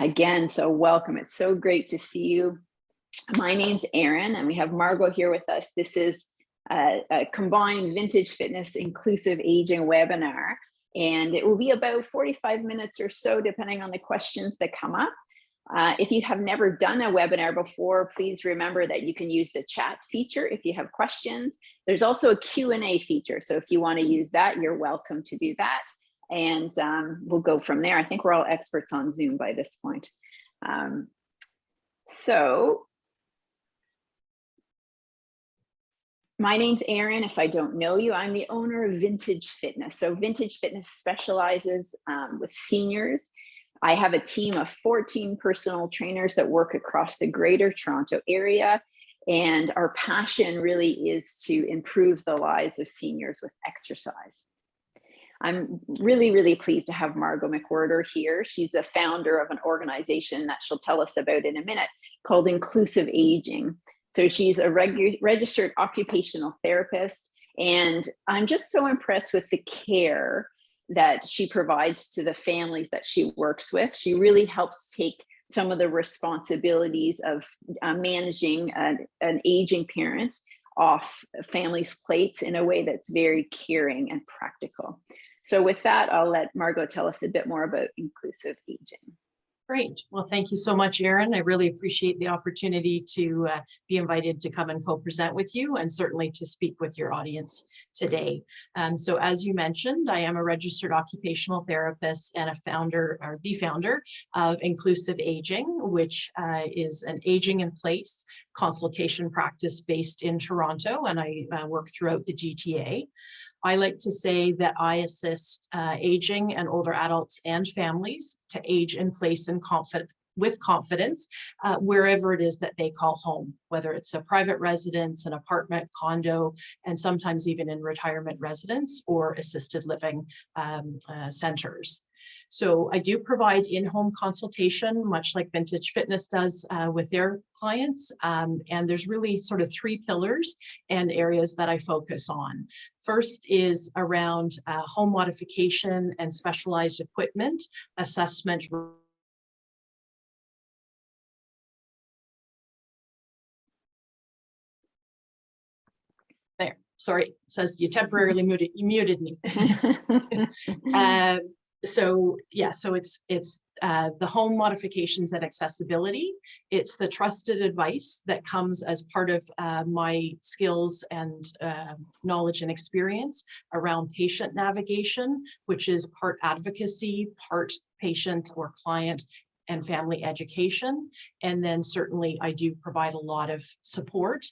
again, so welcome. It's so great to see you. My name's Erin, and we have Margot here with us. This is a combined vintage fitness inclusive aging webinar, and it will be about 45 minutes or so, depending on the questions that come up. If you have never done a webinar before, please remember that you can use the chat feature if you have questions. There's also a Q&A feature, so if you want to use that, you're welcome to do that. And we'll go from there. I think we're all experts on Zoom by this point. So my name's Erin. If I don't know you, I'm the owner of Vintage Fitness. So Vintage Fitness specializes with seniors. I have a team of 14 personal trainers that work across the Greater Toronto area. And our passion really is to improve the lives of seniors with exercise. I'm really, really pleased to have Margot McWhirter here. She's the founder of an organization that she'll tell us about in a minute called Inclusive Aging. So she's a registered occupational therapist, and I'm just so impressed with the care that she provides to the families that she works with. She really helps take some of the responsibilities of managing an aging parent off families' plates in a way that's very caring and practical. So with that, I'll let Margot tell us a bit more about inclusive aging. Great. Well, thank you so much, Erin. I really appreciate the opportunity to be invited to come and co-present with you, and certainly to speak with your audience today. So as you mentioned, I am a registered occupational therapist and a founder, or the founder, of Inclusive Aging, which is an aging in place consultation practice based in Toronto, and I work throughout the GTA. I like to say that I assist aging and older adults and families to age in place and with confidence wherever it is that they call home, whether it's a private residence, an apartment, condo, and sometimes even in retirement residence or assisted living centers. So I do provide in-home consultation, much like Vintage Fitness does with their clients. And there's really sort of three pillars and areas that I focus on. First is around home modification and specialized equipment assessment. There, sorry, it says you temporarily muted me. So yeah, so it's the home modifications and accessibility. It's the trusted advice that comes as part of my skills and knowledge and experience around patient navigation, which is part advocacy, part patient or client and family education. And then certainly I do provide a lot of support,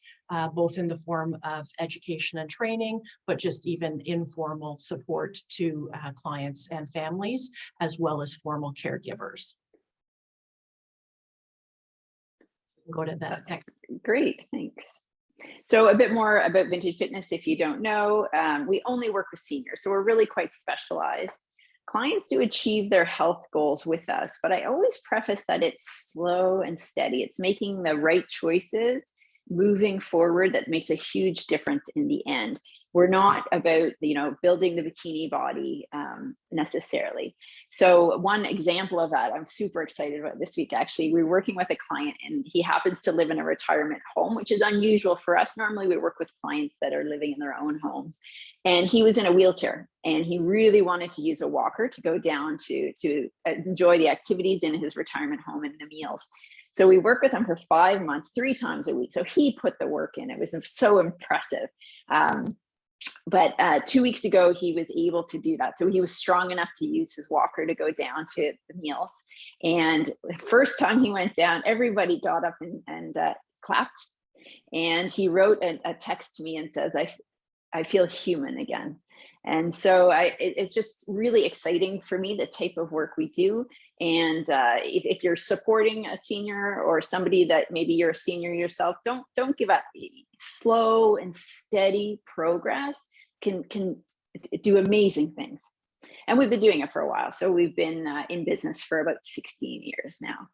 both in the form of education and training, but just even informal support to clients and families, as well as formal caregivers. Go to that. That's great, thanks. So a bit more about Vintage Fitness, if you don't know, we only work with seniors, so we're really quite specialized. Clients do achieve their health goals with us, but I always preface that it's slow and steady. It's making the right choices, moving forward, that makes a huge difference in the end. We're not about, building the bikini body necessarily. So one example of that, I'm super excited about this week, actually. We're working with a client and he happens to live in a retirement home, which is unusual for us. Normally we work with clients that are living in their own homes. And he was in a wheelchair and he really wanted to use a walker to go down to enjoy the activities in his retirement home and the meals. So we worked with him for 5 months, 3 times a week. So he put the work in. It was so impressive. But 2 weeks ago, he was able to do that. So he was strong enough to use his walker to go down to the meals. And the first time he went down, everybody got up and clapped. And he wrote a text to me and says, I feel human again. And so it's just really exciting for me, the type of work we do. And if you're supporting a senior or somebody that maybe you're a senior yourself, don't give up. Slow and steady progress can do amazing things. And we've been doing it for a while. So we've been in business for about 16 years now.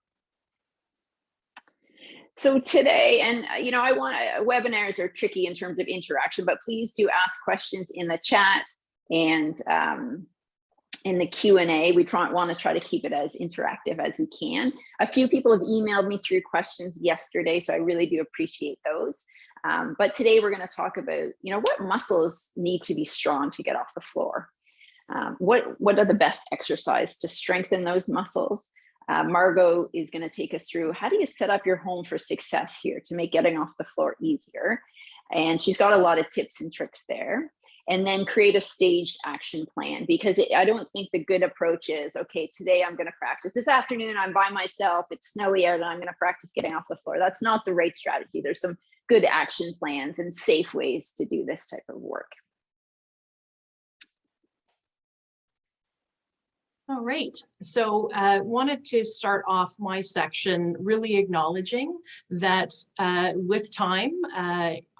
So today, and webinars are tricky in terms of interaction, but please do ask questions in the chat, and in the Q&A, we want to try to keep it as interactive as we can. A few people have emailed me through questions yesterday, so I really do appreciate those. But today we're going to talk about, what muscles need to be strong to get off the floor. What are the best exercises to strengthen those muscles? Margot is going to take us through how do you set up your home for success here to make getting off the floor easier. And she's got a lot of tips and tricks there. And then create a staged action plan, because I don't think the good approach is, okay, today I'm going to practice. This afternoon I'm by myself, it's snowy out, and I'm going to practice getting off the floor. That's not the right strategy. There's some good action plans and safe ways to do this type of work. All right, so wanted to start off my section really acknowledging that with time,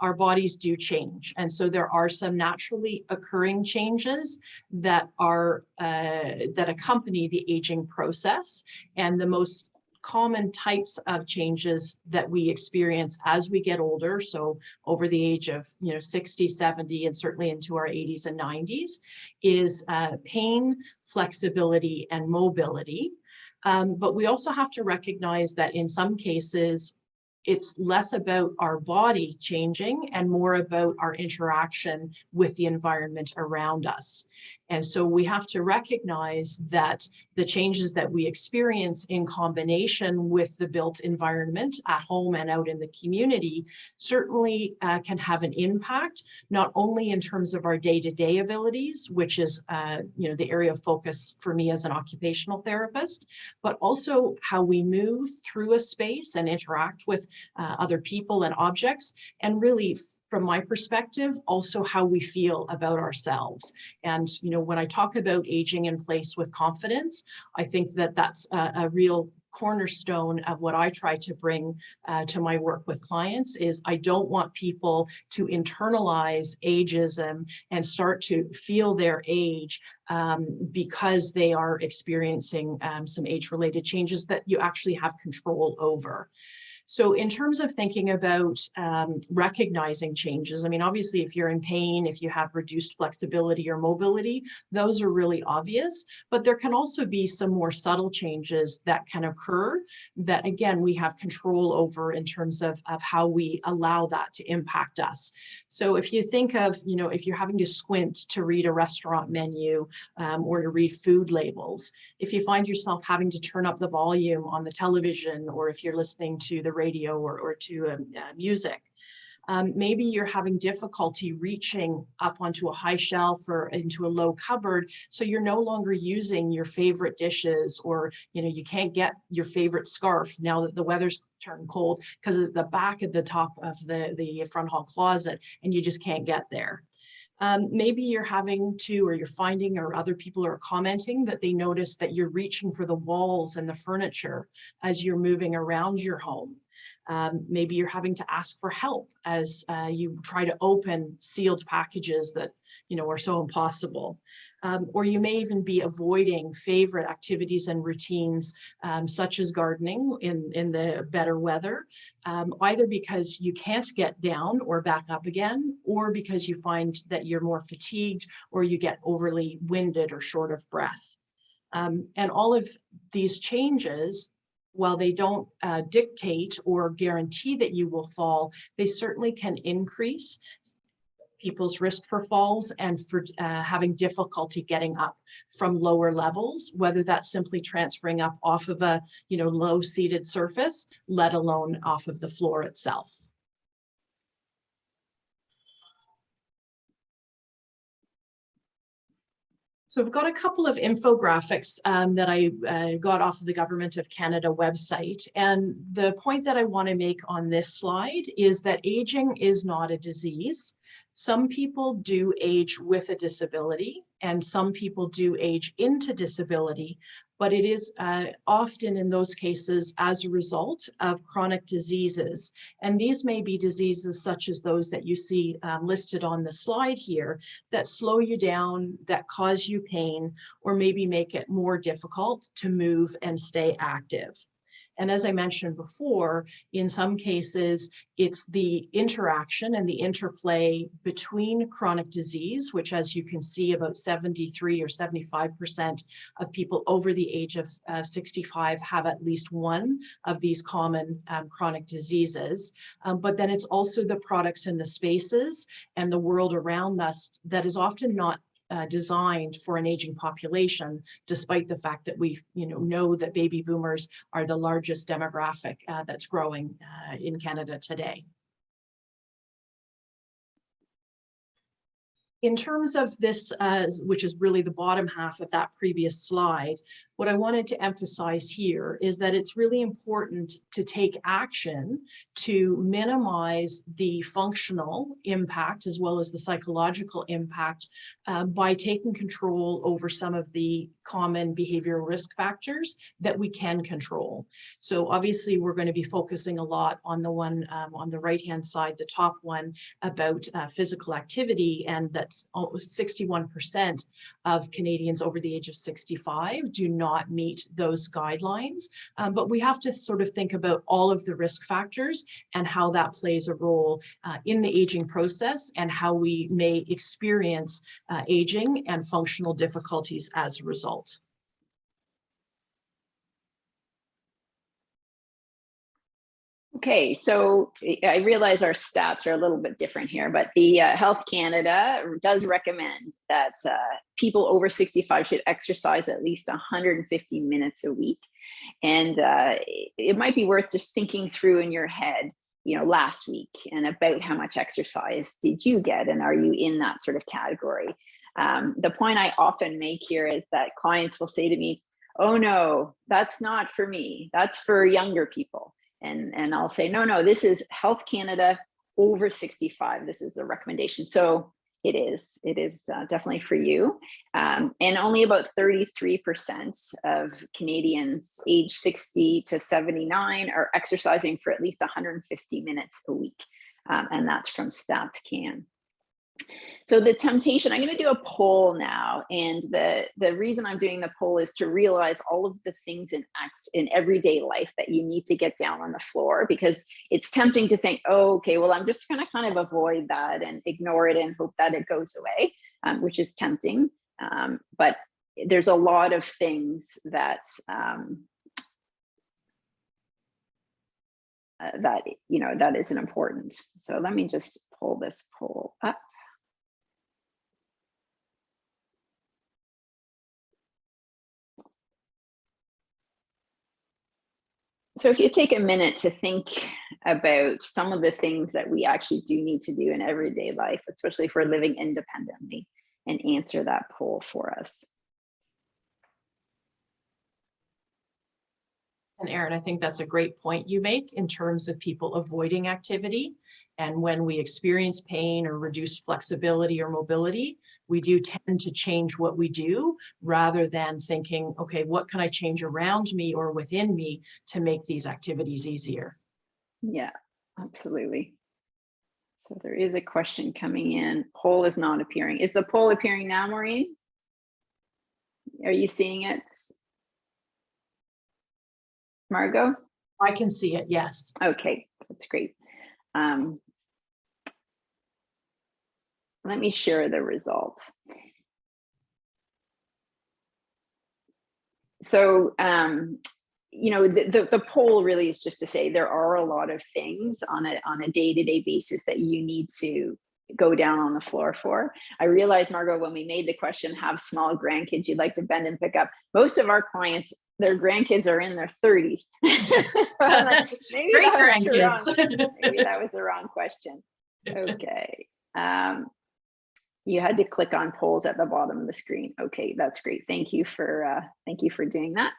our bodies do change. And so there are some naturally occurring changes that are that accompany the aging process. And the most common types of changes that we experience as we get older, so over the age of 60, 70, and certainly into our 80s and 90s, is pain, flexibility, and mobility. But we also have to recognize that in some cases, it's less about our body changing and more about our interaction with the environment around us. And so we have to recognize that the changes that we experience in combination with the built environment at home and out in the community certainly can have an impact, not only in terms of our day-to-day abilities, which is the area of focus for me as an occupational therapist, but also how we move through a space and interact with other people and objects, and really, from my perspective, also how we feel about ourselves. And, when I talk about aging in place with confidence, I think that that's a real cornerstone of what I try to bring to my work with clients. Is I don't want people to internalize ageism and start to feel their age because they are experiencing some age-related changes that you actually have control over. So in terms of thinking about recognizing changes, I mean, obviously, if you're in pain, if you have reduced flexibility or mobility, those are really obvious. But there can also be some more subtle changes that can occur that, again, we have control over in terms of how we allow that to impact us. So if you think of, if you're having to squint to read a restaurant menu or to read food labels, if you find yourself having to turn up the volume on the television, or if you're listening to the radio or to music, maybe you're having difficulty reaching up onto a high shelf or into a low cupboard, so you're no longer using your favorite dishes, or you can't get your favorite scarf now that the weather's turned cold because it's the back at the top of the front hall closet and you just can't get there. Maybe you're having to, or you're finding, or other people are commenting that they notice that you're reaching for the walls and the furniture as you're moving around your home. Maybe you're having to ask for help as you try to open sealed packages that are so impossible. Or you may even be avoiding favorite activities and routines, such as gardening in the better weather, either because you can't get down or back up again, or because you find that you're more fatigued, or you get overly winded or short of breath. And all of these changes, while they don't dictate or guarantee that you will fall, they certainly can increase people's risk for falls and for having difficulty getting up from lower levels, whether that's simply transferring up off of a low seated surface, let alone off of the floor itself. So I've got a couple of infographics that I got off of the Government of Canada website. And the point that I want to make on this slide is that aging is not a disease. Some people do age with a disability, and some people do age into disability, but it is often in those cases as a result of chronic diseases. And these may be diseases such as those that you see listed on the slide here, that slow you down, that cause you pain, or maybe make it more difficult to move and stay active. And as I mentioned before, in some cases, it's the interaction and the interplay between chronic disease, which, as you can see, about 73 or 75% of people over the age of 65 have at least one of these common chronic diseases. But then it's also the products and the spaces and the world around us that is often not designed for an aging population, despite the fact that we know that baby boomers are the largest demographic that's growing in Canada today. In terms of this, which is really the bottom half of that previous slide, what I wanted to emphasize here is that it's really important to take action to minimize the functional impact as well as the psychological impact by taking control over some of the common behavioral risk factors that we can control. So obviously we're going to be focusing a lot on the one on the right-hand side, the top one, about physical activity, and that's 61% of Canadians over the age of 65 do not meet those guidelines. But we have to sort of think about all of the risk factors and how that plays a role in the aging process and how we may experience aging and functional difficulties as a result. Okay, so I realize our stats are a little bit different here, but the Health Canada does recommend that people over 65 should exercise at least 150 minutes a week. And it might be worth just thinking through in your head, last week, and about how much exercise did you get, and are you in that sort of category? The point I often make here is that clients will say to me, "Oh no, that's not for me. That's for younger people." And I'll say, no, this is Health Canada over 65. This is the recommendation. So it is definitely for you. And only about 33% of Canadians age 60 to 79 are exercising for at least 150 minutes a week. And that's from StatCan. So the temptation, I'm going to do a poll now. And the reason I'm doing the poll is to realize all of the things in everyday life that you need to get down on the floor, because it's tempting to think, oh, okay, well, I'm just going to kind of avoid that and ignore it and hope that it goes away, which is tempting. But there's a lot of things that that isn't important. So let me just pull this poll up. So if you take a minute to think about some of the things that we actually do need to do in everyday life, especially if we're living independently, and answer that poll for us. And Erin, I think that's a great point you make in terms of people avoiding activity. And when we experience pain or reduced flexibility or mobility, we do tend to change what we do rather than thinking, okay, what can I change around me or within me to make these activities easier? Yeah, absolutely. So there is a question coming in. Poll is not appearing. Is the poll appearing now, Maureen? Are you seeing it? Margot? I can see it, yes. Okay, that's great. Let me share the results. So, the poll really is just to say there are a lot of things on a day-to-day basis that you need to go down on the floor for. I realized, Margot, when we made the question, have small grandkids you'd like to bend and pick up, most of our clients, their grandkids are in their 30s. Like, maybe great grandkids. Maybe that was the wrong question. Okay. You had to click on polls at the bottom of the screen. Okay, that's great. Thank you for doing that.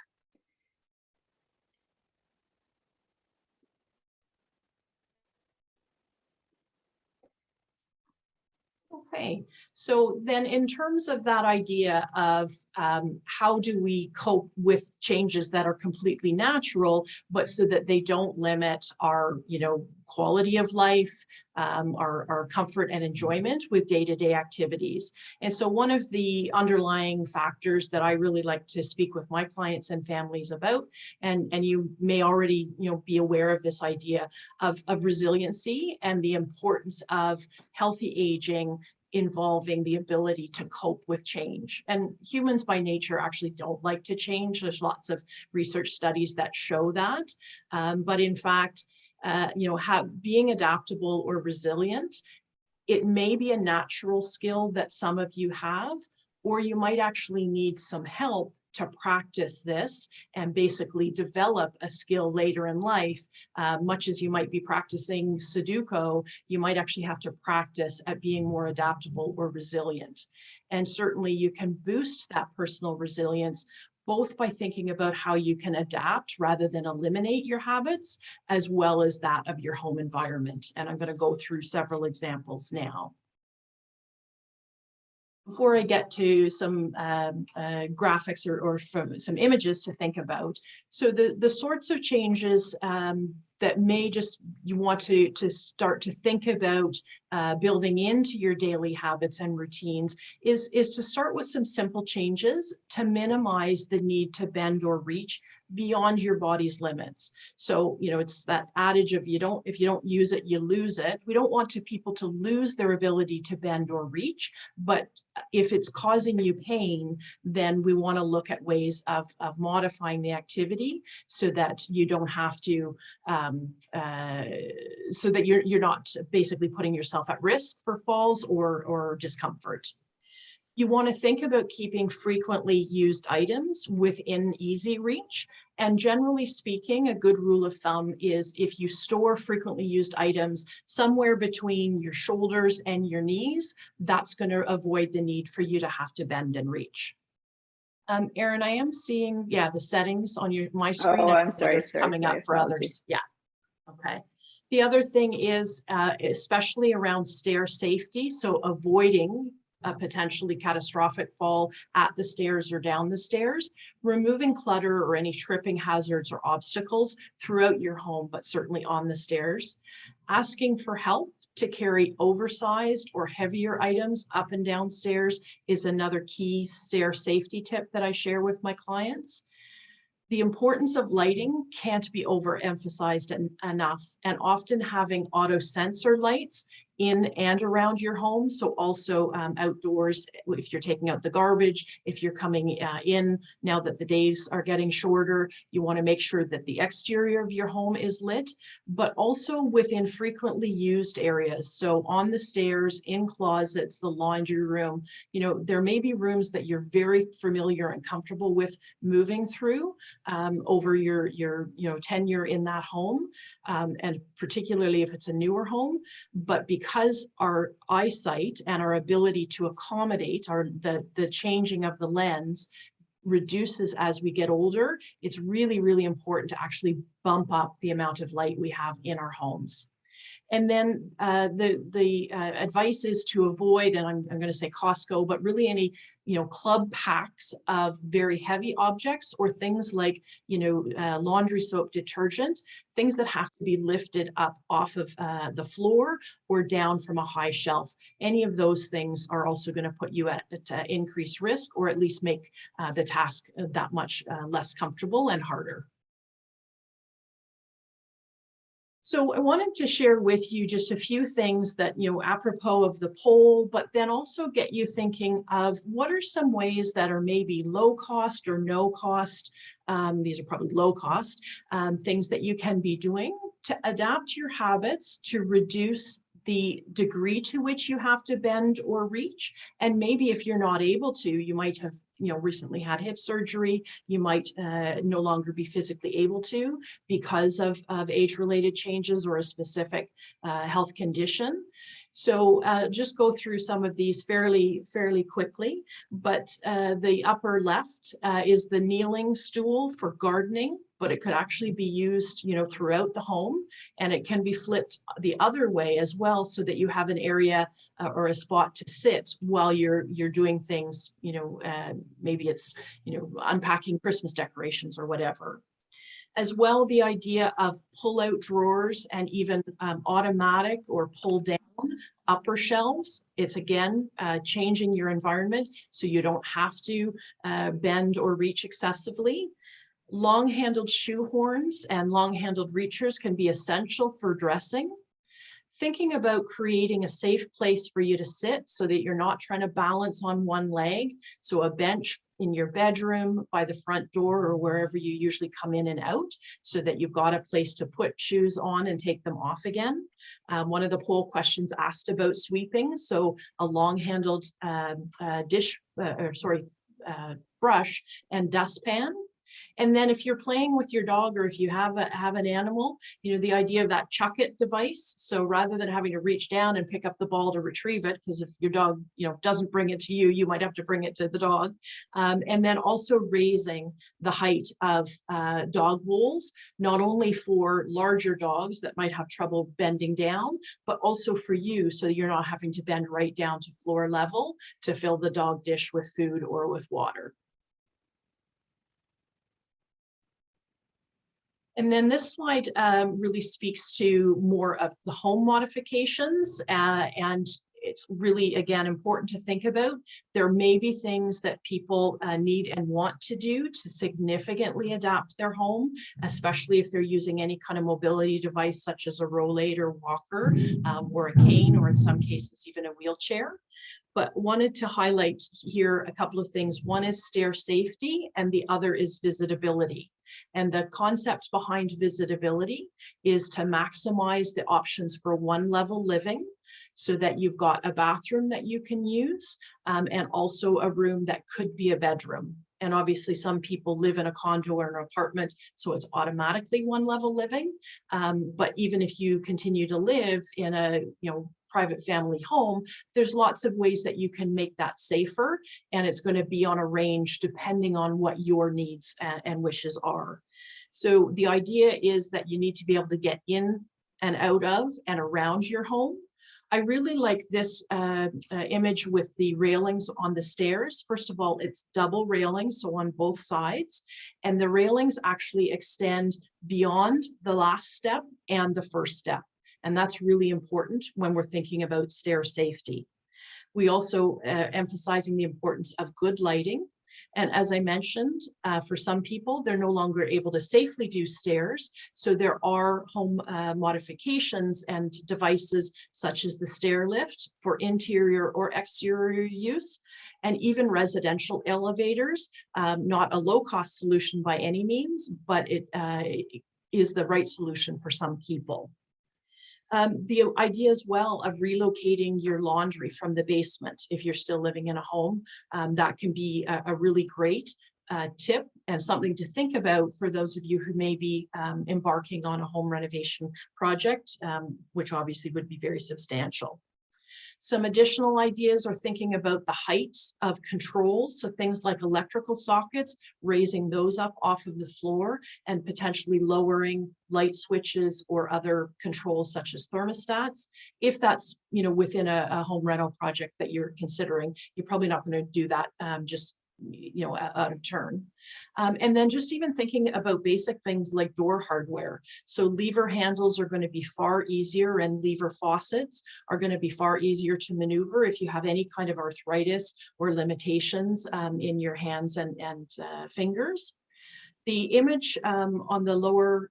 Okay, so then in terms of that idea of how do we cope with changes that are completely natural, but so that they don't limit our, quality of life, our comfort and enjoyment with day-to-day activities. And so one of the underlying factors that I really like to speak with my clients and families about, and you may already be aware of this idea of resiliency and the importance of healthy aging involving the ability to cope with change. And humans by nature actually don't like to change. There's lots of research studies that show that. But in fact, being adaptable or resilient, it may be a natural skill that some of you have, or you might actually need some help to practice this and basically develop a skill later in life. Much as you might be practicing Sudoku, you might actually have to practice at being more adaptable or resilient. And certainly you can boost that personal resilience both by thinking about how you can adapt rather than eliminate your habits, as well as that of your home environment. And I'm going to go through several examples now. Before I get to some graphics or some images to think about, so the sorts of changes that may just you want to start to think about building into your daily habits and routines is to start with some simple changes to minimize the need to bend or reach beyond your body's limits. So, it's that adage of if you don't use it, you lose it. We don't want people to lose their ability to bend or reach, but if it's causing you pain, then we want to look at ways of modifying the activity so that you don't have to, so that you're not basically putting yourself at risk for falls or discomfort. You want to think about keeping frequently used items within easy reach. And generally speaking, a good rule of thumb is if you store frequently used items somewhere between your shoulders and your knees, that's going to avoid the need for you to have to bend and reach. Erin, I am seeing, the settings on my screen. Oh, I'm sorry. It's coming up for apology. others. Yeah. Okay. The other thing is, especially around stair safety, so avoiding a potentially catastrophic fall at the stairs or down the stairs, removing clutter or any tripping hazards or obstacles throughout your home, but certainly on the stairs, asking for help to carry oversized or heavier items up and down stairs is another key stair safety tip that I share with my clients. The importance of lighting can't be overemphasized enough, and often having auto sensor lights in and around your home. So also outdoors, if you're taking out the garbage, if you're coming in, now that the days are getting shorter, you want to make sure that the exterior of your home is lit, but also within frequently used areas. So on the stairs, in closets, the laundry room, there may be rooms that you're very familiar and comfortable with moving through over your tenure in that home, and particularly if it's a newer home. But because our eyesight and our ability to accommodate the changing of the lens reduces as we get older, it's really, really important to actually bump up the amount of light we have in our homes. And then the advice is to avoid, and I'm going to say Costco, but really any club packs of very heavy objects or things like laundry soap, detergent, things that have to be lifted up off of the floor or down from a high shelf. Any of those things are also going to put you at increased risk, or at least make the task that much less comfortable and harder. So I wanted to share with you just a few things that, apropos of the poll, but then also get you thinking of what are some ways that are maybe low cost or no cost. These are probably low cost things that you can be doing to adapt your habits to reduce the degree to which you have to bend or reach. And maybe if you're not able to, you might have recently had hip surgery, you might no longer be physically able to because of age-related changes or a specific health condition. So just go through some of these fairly quickly, but the upper left is the kneeling stool for gardening, but it could actually be used, throughout the home, and it can be flipped the other way as well, so that you have an area or a spot to sit while you're doing things. Maybe it's unpacking Christmas decorations or whatever. As well, the idea of pull-out drawers and even automatic or pull-down upper shelves. It's again changing your environment so you don't have to bend or reach excessively. Long-handled shoe horns and long-handled reachers can be essential for dressing. Thinking about creating a safe place for you to sit so that you're not trying to balance on one leg. So a bench in your bedroom, by the front door, or wherever you usually come in and out, so that you've got a place to put shoes on and take them off again. One of the poll questions asked about sweeping. So a long-handled brush and dustpan. And then if you're playing with your dog, or if you have an animal, you know, the idea of that chuck it device. So rather than having to reach down and pick up the ball to retrieve it, because if your dog, you know, doesn't bring it to you, you might have to bring it to the dog. And then also raising the height of dog bowls, not only for larger dogs that might have trouble bending down, but also for you, so you're not having to bend right down to floor level to fill the dog dish with food or with water. And then this slide really speaks to more of the home modifications, and it's really, again, important to think about. There may be things that people need and want to do to significantly adapt their home, especially if they're using any kind of mobility device such as a rollator, walker, or a cane, or in some cases even a wheelchair. But wanted to highlight here a couple of things. One is stair safety and the other is visitability. And the concept behind visitability is to maximize the options for one level living, so that you've got a bathroom that you can use, and also a room that could be a bedroom. And obviously some people live in a condo or an apartment, so it's automatically one level living. But even if you continue to live in a, you know, private family home, there's lots of ways that you can make that safer, and it's going to be on a range depending on what your needs and wishes are. So the idea is that you need to be able to get in and out of and around your home. I really like this image with the railings on the stairs. First of all, it's double railings, so on both sides, and the railings actually extend beyond the last step and the first step. And that's really important when we're thinking about stair safety. We also emphasizing the importance of good lighting. And as I mentioned, for some people, they're no longer able to safely do stairs. So there are home modifications and devices such as the stair lift for interior or exterior use, and even residential elevators, not a low-cost solution by any means, but it is the right solution for some people. The idea as well of relocating your laundry from the basement, if you're still living in a home, that can be a really great tip and something to think about for those of you who may be embarking on a home renovation project, which obviously would be very substantial. Some additional ideas are thinking about the heights of controls. So things like electrical sockets, raising those up off of the floor and potentially lowering light switches or other controls such as thermostats. If that's, you know, within a home rental project that you're considering, you're probably not going to do that just, you know, out of turn. And then just even thinking about basic things like door hardware. So lever handles are going to be far easier, and lever faucets are going to be far easier to maneuver if you have any kind of arthritis or limitations in your hands and fingers. The image on the lower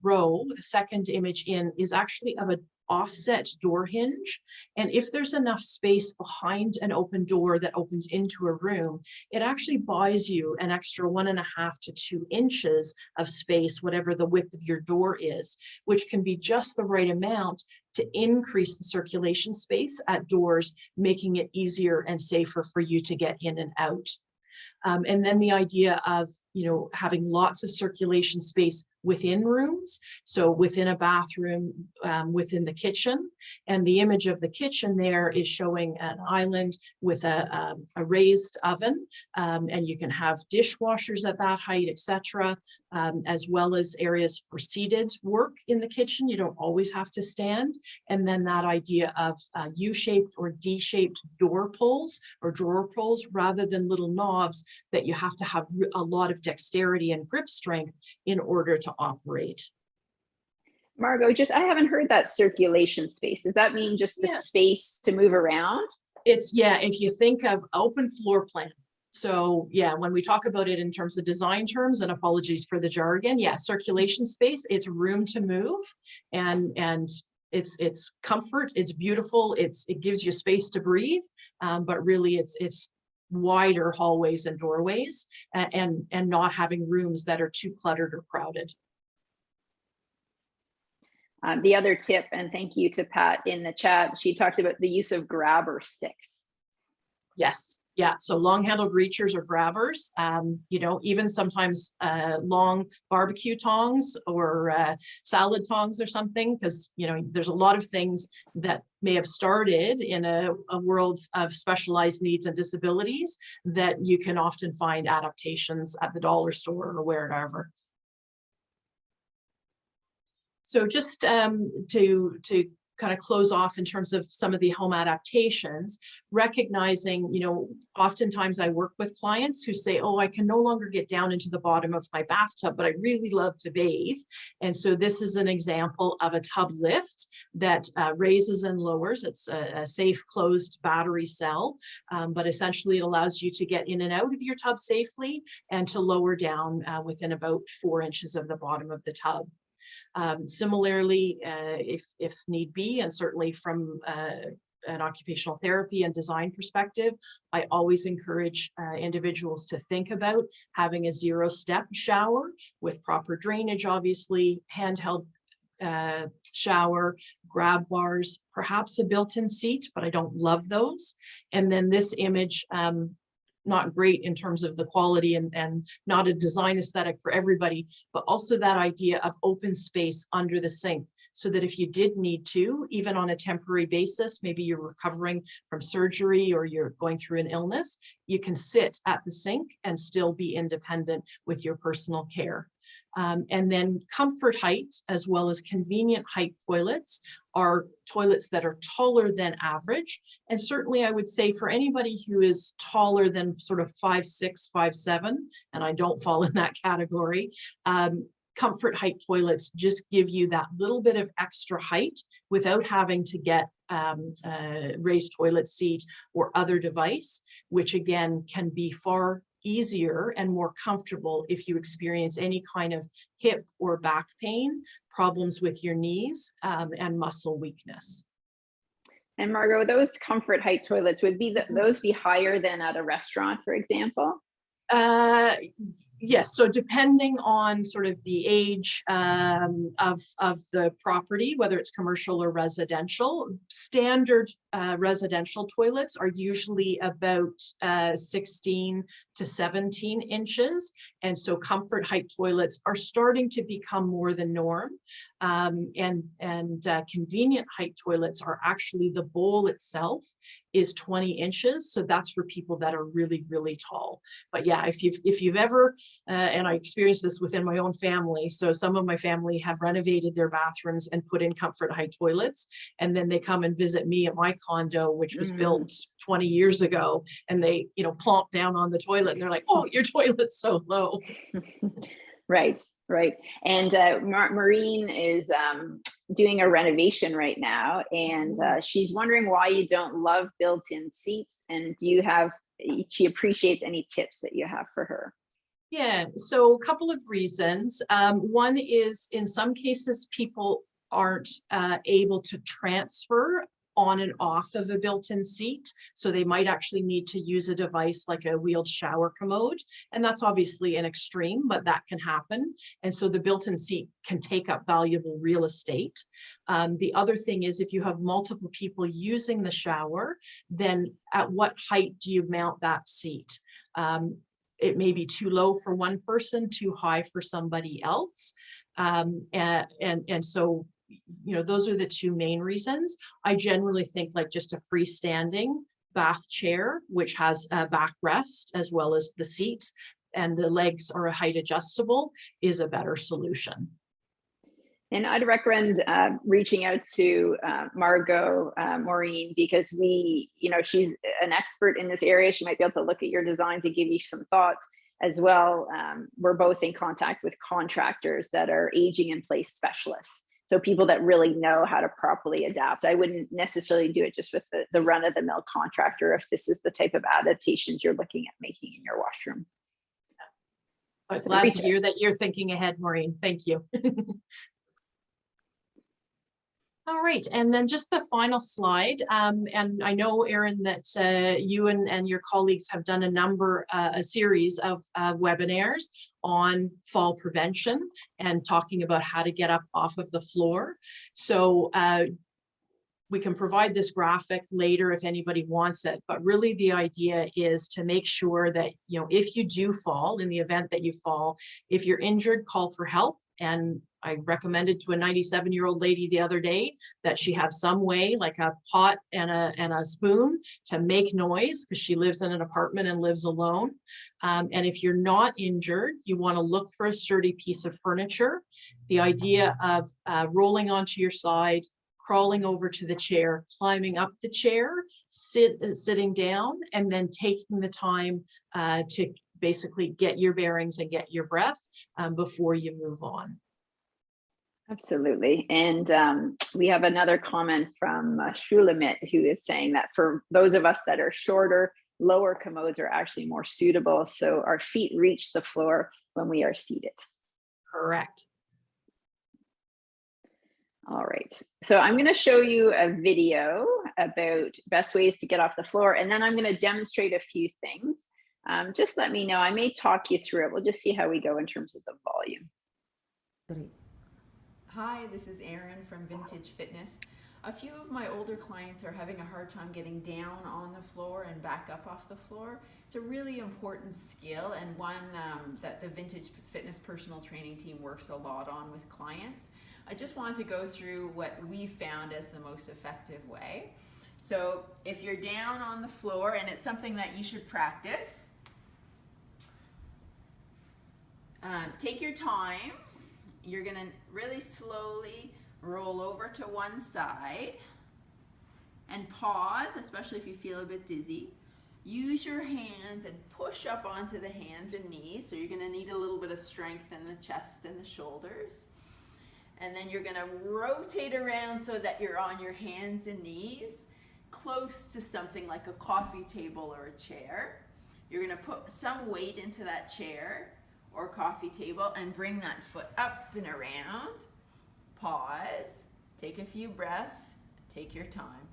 row, the second image in, is actually of an offset door hinge. And if there's enough space behind an open door that opens into a room, it actually buys you an extra 1.5 to 2 inches of space, whatever the width of your door is, which can be just the right amount to increase the circulation space at doors, making it easier and safer for you to get in and out. And then the idea of, you know, having lots of circulation space within rooms, so within a bathroom, within the kitchen. And the image of the kitchen there is showing an island with a raised oven, and you can have dishwashers at that height, etc., as well as areas for seated work in the kitchen. You don't always have to stand. And then that idea of U-shaped or D-shaped door pulls or drawer pulls rather than little knobs that you have to have a lot of dexterity and grip strength in order to operate. Margot, I haven't heard that circulation space. Does that mean just the space to move around? It's, yeah, if you think of open floor plan. So yeah, when we talk about it in terms of design terms, and apologies for the jargon, yeah, circulation space, it's room to move, and it's comfort, it's beautiful, it gives you space to breathe, but really it's wider hallways and doorways, and not having rooms that are too cluttered or crowded. The other tip, and thank you to Pat in the chat, she talked about the use of grabber sticks. Yes, yeah, so long-handled reachers or grabbers, you know, even sometimes long barbecue tongs or salad tongs or something, because, you know, there's a lot of things that may have started in a world of specialized needs and disabilities that you can often find adaptations at the dollar store or wherever. So just to kind of close off in terms of some of the home adaptations, recognizing, you know, oftentimes I work with clients who say, oh, I can no longer get down into the bottom of my bathtub, but I really love to bathe. And so this is an example of a tub lift that raises and lowers. It's a safe closed battery cell, but essentially it allows you to get in and out of your tub safely and to lower down within about 4 inches of the bottom of the tub. Similarly, if need be, and certainly from an occupational therapy and design perspective, I always encourage individuals to think about having a 0-step shower with proper drainage, obviously, handheld shower, grab bars, perhaps a built-in seat, but I don't love those. And then this image, not great in terms of the quality and not a design aesthetic for everybody, but also that idea of open space under the sink, so that if you did need to, even on a temporary basis, maybe you're recovering from surgery or you're going through an illness, you can sit at the sink and still be independent with your personal care. And then comfort height, as well as convenient height toilets, are toilets that are taller than average. And certainly I would say for anybody who is taller than sort of 5'6", 5'7", and I don't fall in that category, comfort height toilets just give you that little bit of extra height without having to get a raised toilet seat or other device, which again can be far easier and more comfortable if you experience any kind of hip or back pain, problems with your knees, and muscle weakness. And Margot, those comfort height toilets, would those be higher than at a restaurant, for example? Yes, so depending on sort of the age of the property, whether it's commercial or residential, standard residential toilets are usually about 16 to 17 inches. And so comfort height toilets are starting to become more the norm. And convenient height toilets are actually, the bowl itself is 20 inches. So that's for people that are really, really tall. But yeah, if you've ever, and I experienced this within my own family. So some of my family have renovated their bathrooms and put in comfort height toilets. And then they come and visit me at my condo, which was built 20 years ago. And they, you know, plonk down on the toilet and they're like, oh, your toilet's so low. Right, right. And Maureen is doing a renovation right now. And she's wondering why you don't love built-in seats. And do you have, she appreciates any tips that you have for her? Yeah, so a couple of reasons. One is, in some cases, people aren't able to transfer on and off of a built-in seat. So they might actually need to use a device like a wheeled shower commode. And that's obviously an extreme, but that can happen. And so the built-in seat can take up valuable real estate. The other thing is, if you have multiple people using the shower, then at what height do you mount that seat? It may be too low for one person, too high for somebody else. And so, you know, those are the two main reasons. I generally think like just a freestanding bath chair, which has a backrest as well as the seats, and the legs are height adjustable, is a better solution. And I'd recommend reaching out to Margot Maureen, because she's an expert in this area. She might be able to look at your designs and give you some thoughts as well. We're both in contact with contractors that are aging in place specialists. So people that really know how to properly adapt. I wouldn't necessarily do it just with the run of the mill contractor if this is the type of adaptations you're looking at making in your washroom. I'm glad to hear that you're thinking ahead, Maureen. Thank you. All right, and then just the final slide. And I know, Erin, that you and your colleagues have done a series of webinars on fall prevention and talking about how to get up off of the floor. So we can provide this graphic later if anybody wants it, but really the idea is to make sure that, if you do fall, in the event that you fall, if you're injured, call for help. And I recommended to a 97-year-old lady the other day that she have some way, like a pot and a spoon, to make noise, because she lives in an apartment and lives alone. And if you're not injured, you want to look for a sturdy piece of furniture. The idea of rolling onto your side, crawling over to the chair, climbing up the chair, sitting down, and then taking the time to basically get your bearings and get your breath before you move on. Absolutely. And we have another comment from Shulamit, who is saying that for those of us that are shorter, lower commodes are actually more suitable. So our feet reach the floor when we are seated. Correct. All right. So I'm going to show you a video about best ways to get off the floor, and then I'm going to demonstrate a few things. Just let me know. I may talk you through it. We'll just see how we go in terms of the volume. Hi, this is Erin from Vintage Fitness. A few of my older clients are having a hard time getting down on the floor and back up off the floor. It's a really important skill, and one that the Vintage Fitness personal training team works a lot on with clients. I just wanted to go through what we found as the most effective way. So if you're down on the floor, and it's something that you should practice, take your time. You're gonna really slowly roll over to one side and pause, especially if you feel a bit dizzy. Use your hands and push up onto the hands and knees. So you're gonna need a little bit of strength in the chest and the shoulders. And then you're gonna rotate around so that you're on your hands and knees, close to something like a coffee table or a chair. You're gonna put some weight into that chair or coffee table and bring that foot up and around. Pause, take a few breaths, take your time.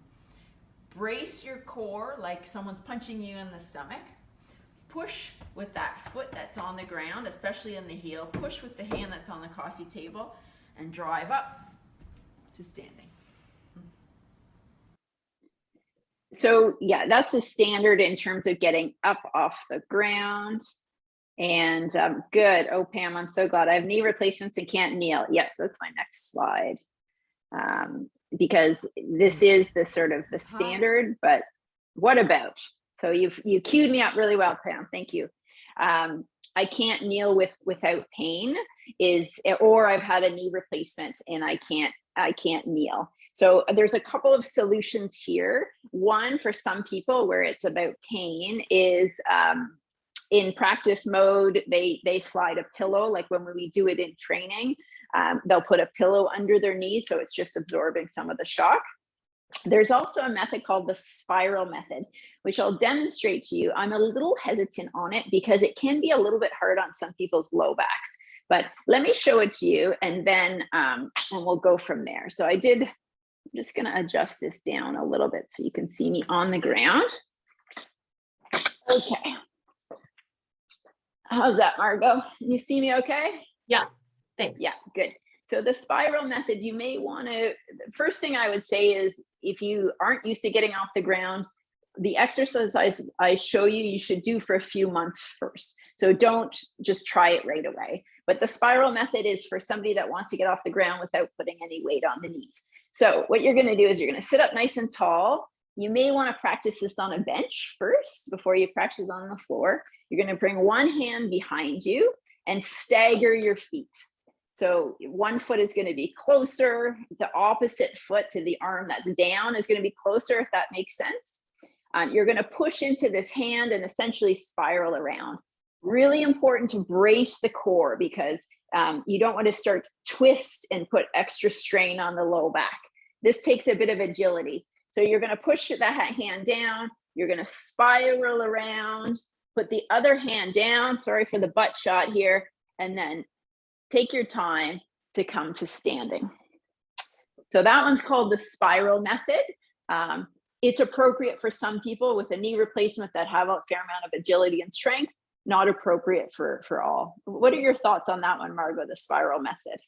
Brace your core like someone's punching you in the stomach. Push with that foot that's on the ground, especially in the heel. Push with the hand that's on the coffee table and drive up to standing. So yeah, that's the standard in terms of getting up off the ground. And good. Oh, Pam, I'm so glad. I have knee replacements and can't kneel. Yes, that's my next slide. Because this is the sort of the standard, but what about? So you queued me up really well, Pam. Thank you. I can't kneel without pain or I've had a knee replacement and I can't kneel. So there's a couple of solutions here. One, for some people where it's about pain, is in practice mode, they slide a pillow, like when we do it in training, they'll put a pillow under their knees, so it's just absorbing some of the shock. There's also a method called the spiral method, which I'll demonstrate to you. I'm a little hesitant on it because it can be a little bit hard on some people's low backs, but let me show it to you, and then and we'll go from there. So I'm just gonna adjust this down a little bit so you can see me on the ground. Okay. How's that, Margot? You see me okay? Yeah, thanks. Yeah, good. So the spiral method, you may want to, first thing I would say is if you aren't used to getting off the ground, the exercises I show you, you should do for a few months first. So don't just try it right away. But the spiral method is for somebody that wants to get off the ground without putting any weight on the knees. So what you're going to do is you're going to sit up nice and tall. You may want to practice this on a bench first before you practice on the floor. You're going to bring one hand behind you and stagger your feet. So one foot is going to be closer. The opposite foot to the arm that's down is going to be closer, if that makes sense. You're going to push into this hand and essentially spiral around. Really important to brace the core, because you don't want to start twist and put extra strain on the low back. This takes a bit of agility. So you're going to push that hand down. You're going to spiral around, put the other hand down. Sorry for the butt shot here. And then take your time to come to standing. So that one's called the spiral method. It's appropriate for some people with a knee replacement that have a fair amount of agility and strength, not appropriate for all. What are your thoughts on that one, Margot, the spiral method?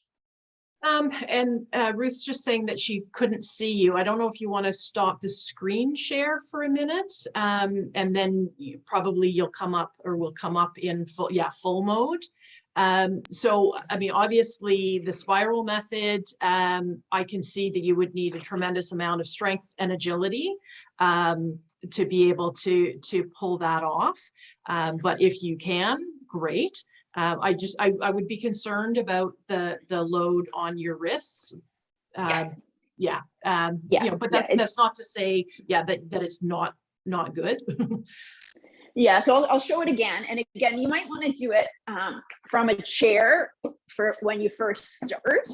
Ruth's just saying that she couldn't see you. I don't know if you want to stop the screen share for a minute, and then you'll come up, or will come up in full mode. So, I mean, obviously the spiral method, I can see that you would need a tremendous amount of strength and agility to be able to pull that off. But if you can, great. I would be concerned about the load on your wrists. But that's not to say, that it's not good. Yeah, so I'll show it again. And again, you might want to do it from a chair for when you first start.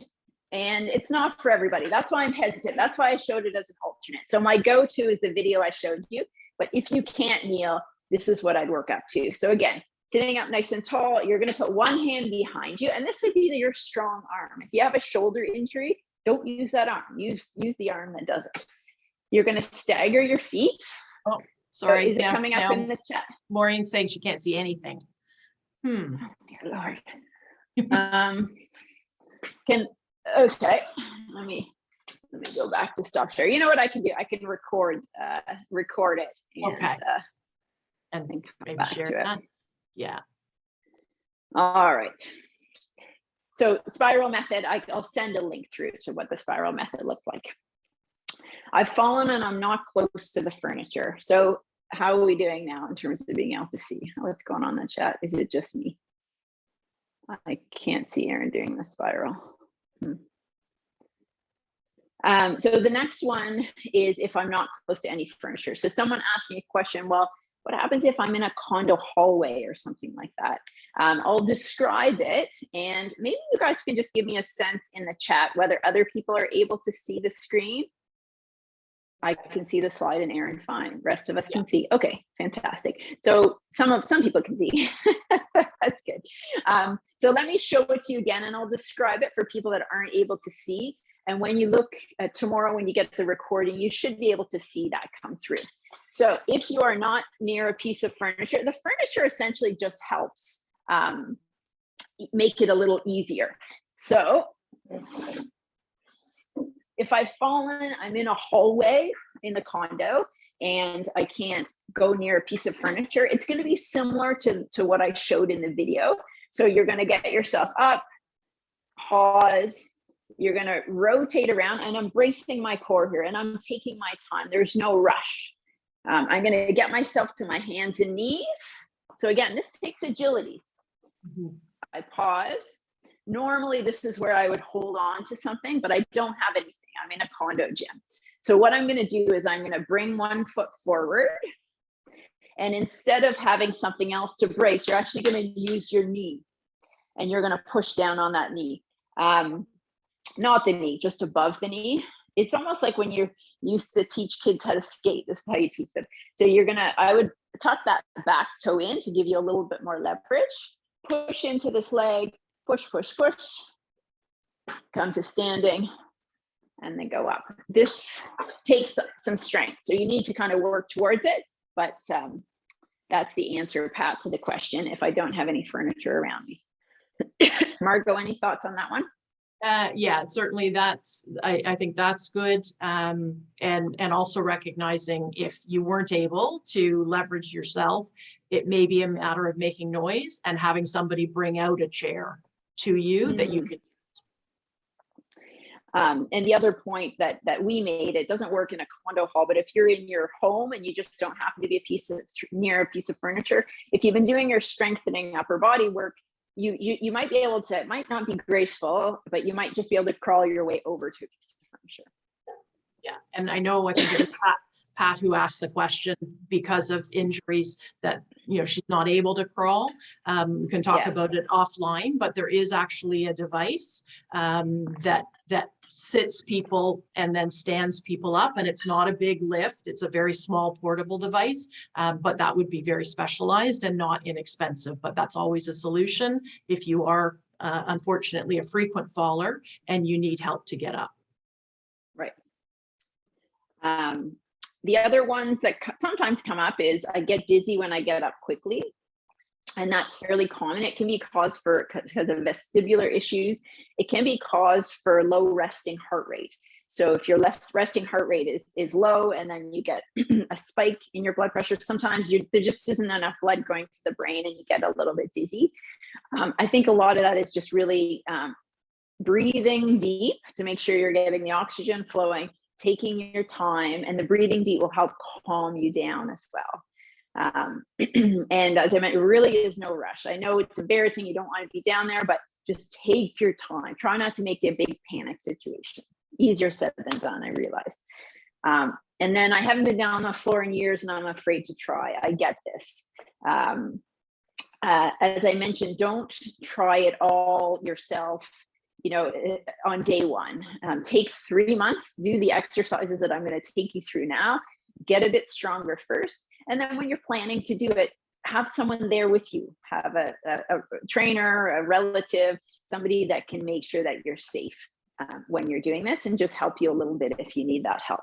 And it's not for everybody. That's why I'm hesitant. That's why I showed it as an alternate. So my go-to is the video I showed you. But if you can't kneel, this is what I'd work up to. So again, sitting up nice and tall, you're going to put one hand behind you. And this would be your strong arm. If you have a shoulder injury, don't use that arm. Use the arm that does it. You're going to stagger your feet. Oh, sorry. Is it coming up in the chat? Maureen's saying she can't see anything. Oh, dear Lord. Okay. Let me go back to stop share. You know what I can do? I can record it. And, okay. And maybe share that. Yeah. All right. So spiral method, I'll send a link through to what the spiral method looks like. I've fallen and I'm not close to the furniture. So how are we doing now in terms of being able to see? What's going on in the chat? Is it just me? I can't see Erin doing the spiral. So the next one is if I'm not close to any furniture. So someone asked me a question, well, what happens if I'm in a condo hallway or something like that? I'll describe it, and maybe you guys can just give me a sense in the chat whether other people are able to see the screen. I can see the slide and Erin fine. Rest of us can see. Okay, fantastic. So some people can see. That's good. So let me show it to you again, and I'll describe it for people that aren't able to see. And when you look at tomorrow, when you get the recording, you should be able to see that come through. So if you are not near a piece of furniture, the furniture essentially just helps make it a little easier. So if I've fallen, I'm in a hallway in the condo and I can't go near a piece of furniture, it's going to be similar to what I showed in the video. So you're going to get yourself up, pause, you're going to rotate around, and I'm bracing my core here and I'm taking my time. There's no rush. I'm going to get myself to my hands and knees. So again, this takes agility. I pause. Normally, this is where I would hold on to something, but I don't have anything. I'm in a condo gym. So what I'm going to do is I'm going to bring one foot forward. And instead of having something else to brace, you're actually going to use your knee. And you're going to push down on that knee. Not the knee, just above the knee. It's almost like when you used to teach kids how to skate. This is how you teach them. So I would tuck that back toe in to give you a little bit more leverage. Push into this leg, push, push, push. Come to standing and then go up. This takes some strength. So you need to kind of work towards it, but that's the answer, Pat, to the question if I don't have any furniture around me. Margot, any thoughts on that one? Yeah, certainly I think that's good. And also recognizing if you weren't able to leverage yourself, it may be a matter of making noise and having somebody bring out a chair to you that you could. And the other point that we made, it doesn't work in a condo hall, but if you're in your home and you just don't happen to be near a piece of furniture, if you've been doing your strengthening upper body work, you might be able to, it might not be graceful, but you might just be able to crawl your way over to a piece of furniture. Yeah, and I know, I think it was Pat who asked the question because of injuries that, you know, she's not able to crawl. We can talk about it offline, but there is actually a device that sits people and then stands people up, and it's not a big lift. It's a very small portable device, but that would be very specialized and not inexpensive. But that's always a solution if you are unfortunately a frequent faller and you need help to get up. Right. The other ones that sometimes come up is I get dizzy when I get up quickly. And that's fairly common. It can be caused because of vestibular issues. It can be caused for low resting heart rate. So if your resting heart rate is low and then you get a spike in your blood pressure, sometimes there just isn't enough blood going to the brain and you get a little bit dizzy. I think a lot of that is just really breathing deep to make sure you're getting the oxygen flowing, taking your time, and the breathing deep will help calm you down as well. And as I meant, it really is no rush. I know it's embarrassing, you don't want to be down there, but just take your time. Try not to make it a big panic situation. Easier said than done, I realize. And then I haven't been down on the floor in years and I'm afraid to try. I get this. As I mentioned, don't try it all yourself, you know, on day one. Take 3 months, do the exercises that I'm going to take you through now, get a bit stronger first. And then when you're planning to do it, have someone there with you, have a trainer, a relative, somebody that can make sure that you're safe when you're doing this and just help you a little bit if you need that help.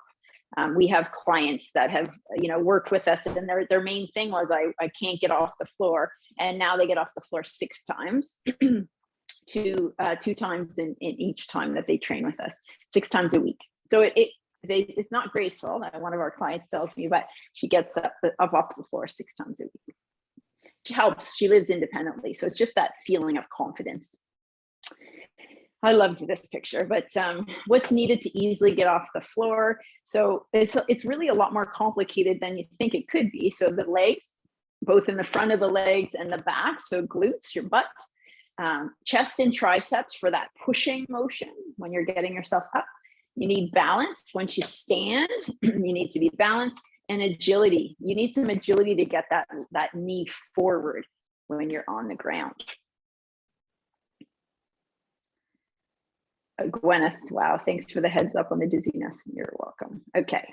We have clients that have, you know, worked with us and their main thing was I can't get off the floor. And now they get off the floor 6 times, two times in each time that they train with us, 6 times a week. So it's not graceful. One of our clients tells me, but she gets up off the floor 6 times a week. She helps. She lives independently. So it's just that feeling of confidence. I loved this picture, but what's needed to easily get off the floor? So it's really a lot more complicated than you think it could be. So the legs, both in the front of the legs and the back, so glutes, your butt, chest and triceps for that pushing motion when you're getting yourself up. You need balance. Once you stand, you need to be balanced, and agility. You need some agility to get that knee forward when you're on the ground. Gwyneth, wow, thanks for the heads up on the dizziness. You're welcome. Okay.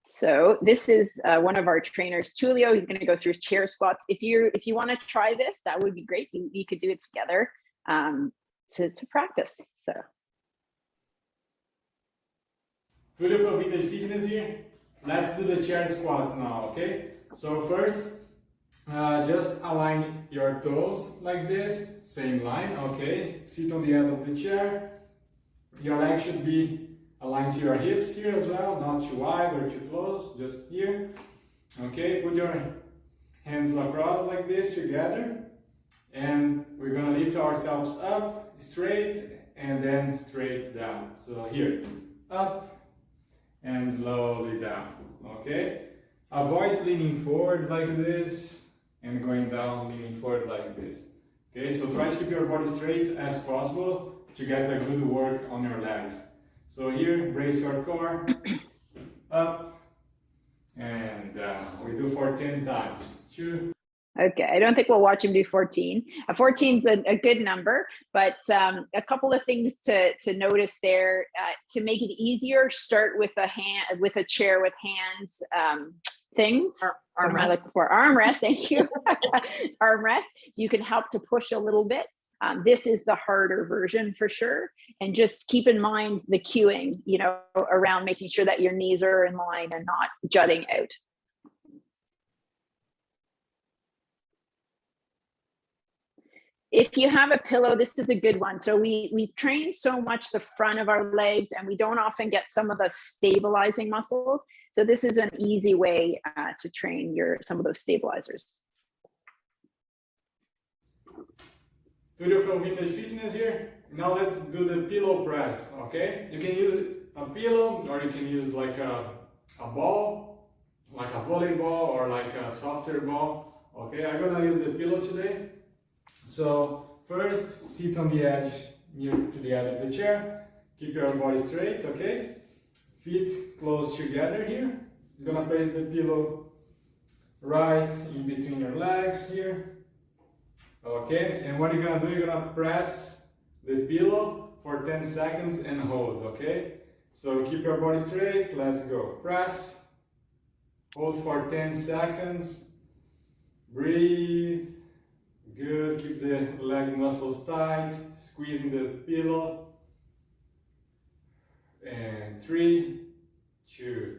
So this is one of our trainers, Tulio. He's going to go through chair squats. If you want to try this, that would be great. You could do it together to practice. So. Tulio from Vintage Fitness here. Let's do the chair squats now, okay? So first, just align your toes like this, same line, okay? Sit on the end of the chair. Your legs should be aligned to your hips here as well, not too wide or too close, just here. Okay, put your hands across like this together. And we're gonna lift ourselves up, straight, and then straight down. So here, up, and slowly down, okay? Avoid leaning forward like this and going down, leaning forward like this. Okay, so try to keep your body straight as possible to get a good work on your legs. So here, brace your core, up and down. We do for 10 times. 2. Okay, I don't think we'll watch him do 14. 14 is a good number, but a couple of things to notice there. To make it easier, start with a chair with hands things. Armrest. For armrest, thank you. Armrest. You can help to push a little bit. This is the harder version for sure. And just keep in mind the cueing, you know, around making sure that your knees are in line and not jutting out. If you have a pillow, this is a good one. So we train so much the front of our legs and we don't often get some of the stabilizing muscles. So this is an easy way to train some of those stabilizers. Tulio from Vintage Fitness here. Now let's do the pillow press, okay? You can use a pillow or you can use like a ball, like a volleyball or like a softer ball. Okay, I'm gonna use the pillow today. So first, sit on the edge, near to the edge of the chair. Keep your body straight, okay? Feet close together here. You're gonna place the pillow right in between your legs here. Okay, and what you're gonna do, you're gonna press the pillow for 10 seconds and hold, okay? So keep your body straight, let's go. Press, hold for 10 seconds, breathe, good, keep the leg muscles tight, squeezing the pillow, and 3, 2.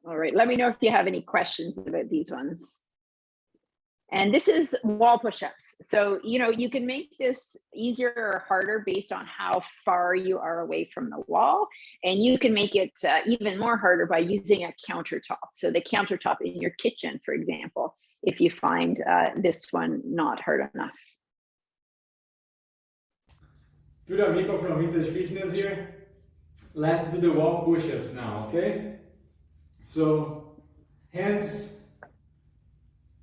All right, let me know if you have any questions about these ones. And this is wall push-ups. So, you can make this easier or harder based on how far you are away from the wall. And you can make it even more harder by using a countertop. So the countertop in your kitchen, for example, if you find this one not hard enough. Tudo amigo from Vintage Fitness here. Let's do the wall push-ups now, okay? So, hands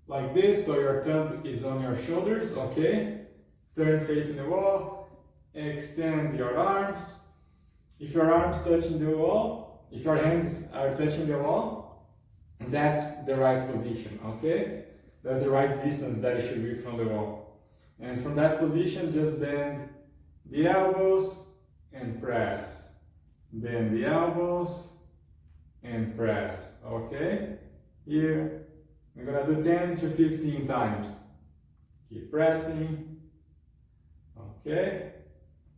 like this, so your thumb is on your shoulders, okay? Turn facing the wall, extend your arms. If your arms touching the wall, if your hands are touching the wall, that's the right position, okay? That's the right distance that it should be from the wall. And from that position, just bend the elbows and press. Bend the elbows and press, okay? Here, we're gonna do 10 to 15 times. Keep pressing, okay?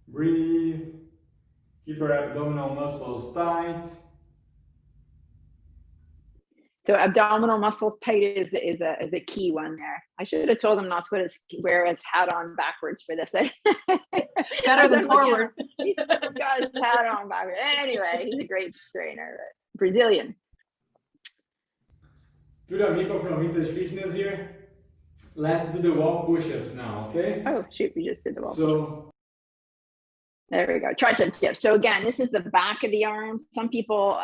Breathe, keep your abdominal muscles tight. So abdominal muscles tight is a key one there. I should have told him not to wear his hat on backwards for this. Better than forward. He's got his hat on backwards. Anyway, he's a great trainer. Brazilian. Tudo amigo from Vintage Fitness here. Let's do the wall push-ups now, okay? Oh shoot, we just did the wall. So there we go. Tricep dip. So again, this is the back of the arms. Some people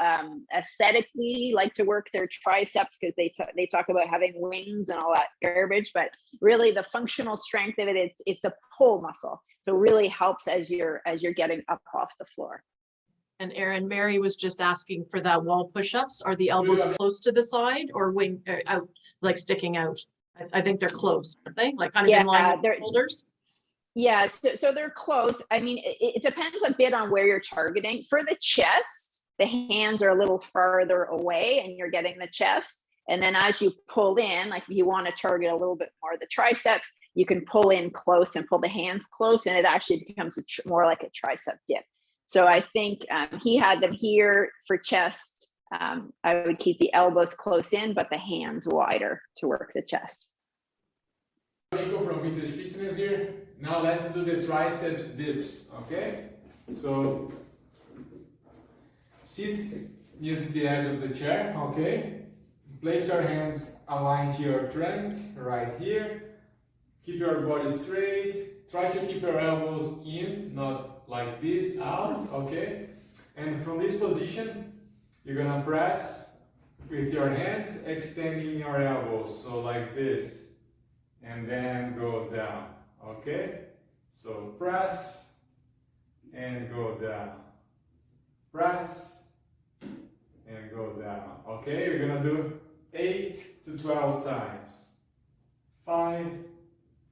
aesthetically like to work their triceps because they talk about having wings and all that garbage, but really the functional strength of it, it's a pull muscle. So it really helps as you're getting up off the floor. And Aaron, Mary was just asking for that wall push-ups. Are the elbows close to the side or wing out, like sticking out? I think they're close, aren't they? Like kind of in line with the shoulders? Yeah, so they're close. I mean, it depends a bit on where you're targeting. For the chest, the hands are a little farther away and you're getting the chest. And then as you pull in, like if you want to target a little bit more of the triceps, you can pull in close and pull the hands close, and it actually becomes more like a tricep dip. So I think he had them here for chest. I would keep the elbows close in, but the hands wider to work the chest. Nico from Vintage Fitness here. Now let's do the triceps dips, okay? So sit near to the edge of the chair, okay? Place your hands aligned to your trunk right here. Keep your body straight. Try to keep your elbows in, not like this, out, okay? And from this position, you're gonna press with your hands, extending your elbows, so like this. And then go down, okay? So press and go down. Press and go down, okay? We're gonna do 8 to 12 times. 5.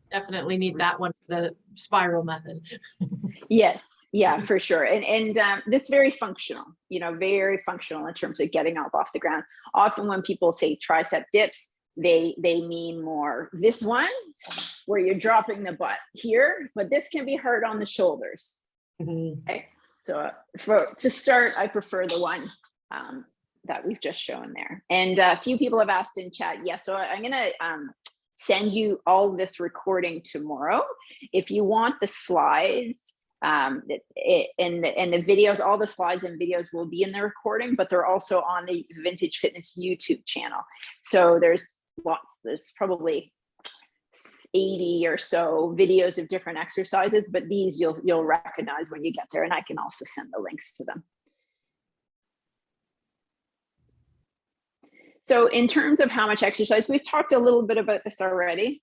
Definitely need that one for the spiral method. Yes, yeah, for sure. And that's very functional, very functional in terms of getting up off the ground. Often when people say tricep dips, they mean more this one where you're dropping the butt here, but this can be hard on the shoulders. Mm-hmm. Okay? So to start, I prefer the one that we've just shown there. And a few people have asked in chat. Yes, so I'm gonna send you all this recording tomorrow. If you want the slides and the videos, all the slides and videos will be in the recording, but they're also on the Vintage Fitness YouTube channel. So there's probably 80 or so videos of different exercises, but these you'll recognize when you get there, and I can also send the links to them. So in terms of how much exercise, we've talked a little bit about this already.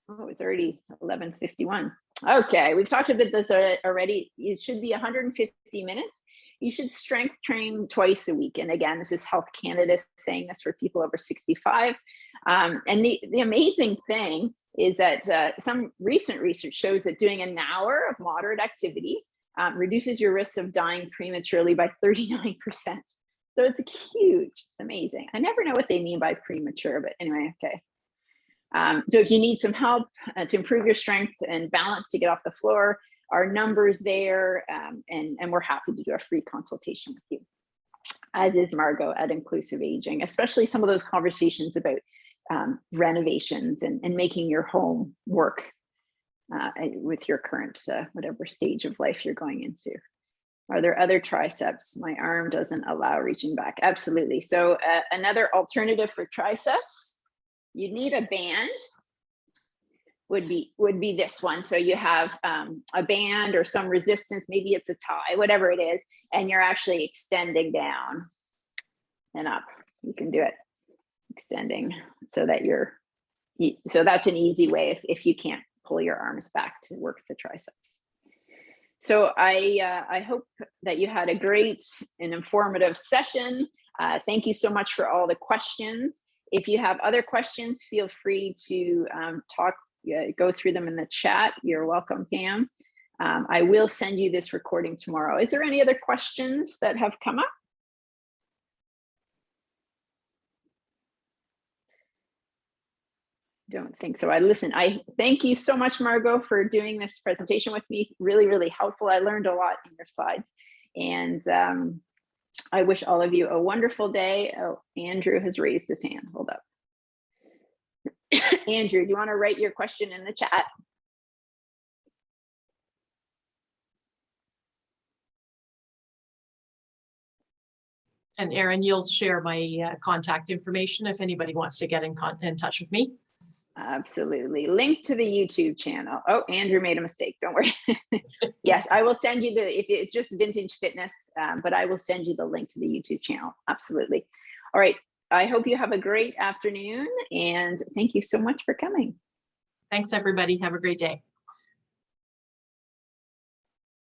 Oh, it's already 11:51. Okay, we've talked about this already. It should be 150 minutes. You should strength train twice a week. And again, this is Health Canada saying this for people over 65. And the amazing thing is that some recent research shows that doing an hour of moderate activity reduces your risk of dying prematurely by 39%. So it's huge. It's amazing. I never know what they mean by premature, but anyway, okay. So if you need some help to improve your strength and balance to get off the floor, our number's there, and we're happy to do a free consultation with you, as is Margot at Inclusive Aging, especially some of those conversations about renovations and making your home work with your current, whatever stage of life you're going into. Are there other triceps? My arm doesn't allow reaching back. Absolutely. So another alternative for triceps, you need a band. Would be this one. So you have a band or some resistance, maybe it's a tie, whatever it is, and you're actually extending down and up. You can do it extending so that so that's an easy way if you can't pull your arms back to work the triceps. So I hope that you had a great and informative session. Thank you so much for all the questions. If you have other questions, feel free to go through them in the chat. You're welcome, Pam. I will send you this recording tomorrow. Is there any other questions that have come up? Don't think so. I thank you so much, Margot, for doing this presentation with me. Really, really helpful. I learned a lot in your slides. And I wish all of you a wonderful day. Oh, Andrew has raised his hand. Hold up. Andrew, do you want to write your question in the chat? And Erin, you'll share my contact information if anybody wants to get in touch with me. Absolutely. Link to the YouTube channel. Oh, Andrew made a mistake. Don't worry. Yes, I will send you if it's just Vintage Fitness, but I will send you the link to the YouTube channel. Absolutely. All right. I hope you have a great afternoon and thank you so much for coming. Thanks, everybody. Have a great day.